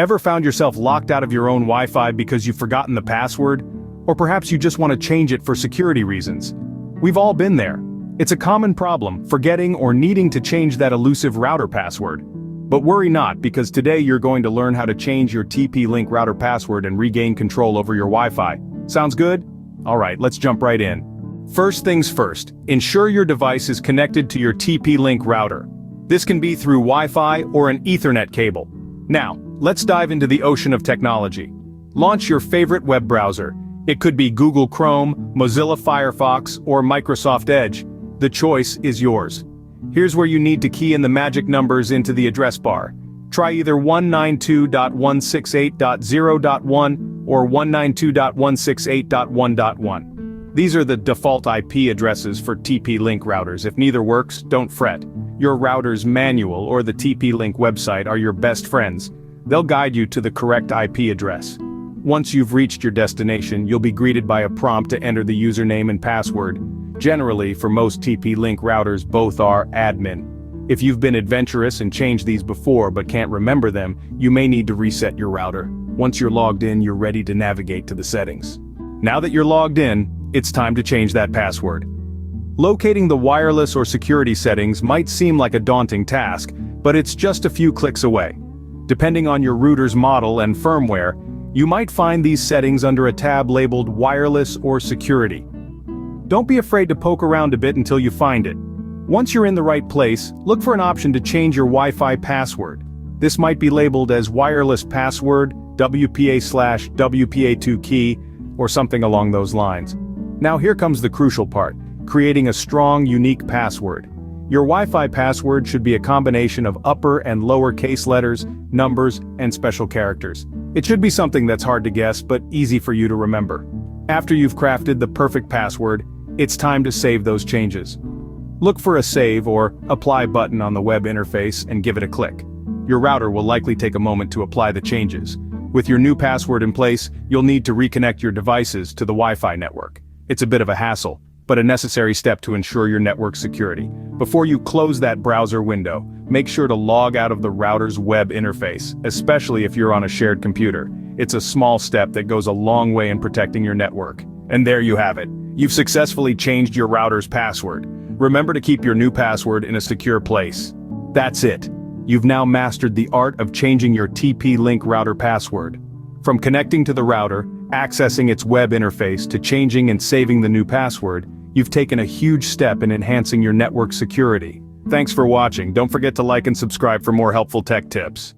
Ever found yourself locked out of your own Wi-Fi because you've forgotten the password? Or perhaps you just want to change it for security reasons? We've all been there. It's a common problem, forgetting or needing to change that elusive router password. But worry not, because today you're going to learn how to change your TP-Link router password and regain control over your Wi-Fi. Sounds good? Alright, let's jump right in. First things first, ensure your device is connected to your TP-Link router. This can be through Wi-Fi or an Ethernet cable. Now, let's dive into the ocean of technology. Launch your favorite web browser. It could be Google Chrome, Mozilla Firefox, or Microsoft Edge. The choice is yours. Here's where you need to key in the magic numbers into the address bar. Try either 192.168.0.1 or 192.168.1.1. These are the default IP addresses for TP-Link routers. If neither works, don't fret. Your router's manual or the TP-Link website are your best friends. They'll guide you to the correct IP address. Once you've reached your destination, you'll be greeted by a prompt to enter the username and password. Generally, for most TP-Link routers, both are admin. If you've been adventurous and changed these before but can't remember them, you may need to reset your router. Once you're logged in, you're ready to navigate to the settings. Now that you're logged in, it's time to change that password. Locating the wireless or security settings might seem like a daunting task, but it's just a few clicks away. Depending on your router's model and firmware, you might find these settings under a tab labeled Wireless or Security. Don't be afraid to poke around a bit until you find it. Once you're in the right place, look for an option to change your Wi-Fi password. This might be labeled as Wireless Password, WPA/WPA2 key, or something along those lines. Now here comes the crucial part, creating a strong, unique password. Your Wi-Fi password should be a combination of upper and lower case letters, numbers, and special characters. It should be something that's hard to guess but easy for you to remember. After you've crafted the perfect password, it's time to save those changes. Look for a Save or Apply button on the web interface and give it a click. Your router will likely take a moment to apply the changes. With your new password in place, you'll need to reconnect your devices to the Wi-Fi network. It's a bit of a hassle, but a necessary step to ensure your network security. Before you close that browser window, make sure to log out of the router's web interface, especially if you're on a shared computer. It's a small step that goes a long way in protecting your network. And there you have it. You've successfully changed your router's password. Remember to keep your new password in a secure place. That's it. You've now mastered the art of changing your TP-Link router password. From connecting to the router, accessing its web interface, to changing and saving the new password, you've taken a huge step in enhancing your network security. Thanks for watching. Don't forget to like and subscribe for more helpful tech tips.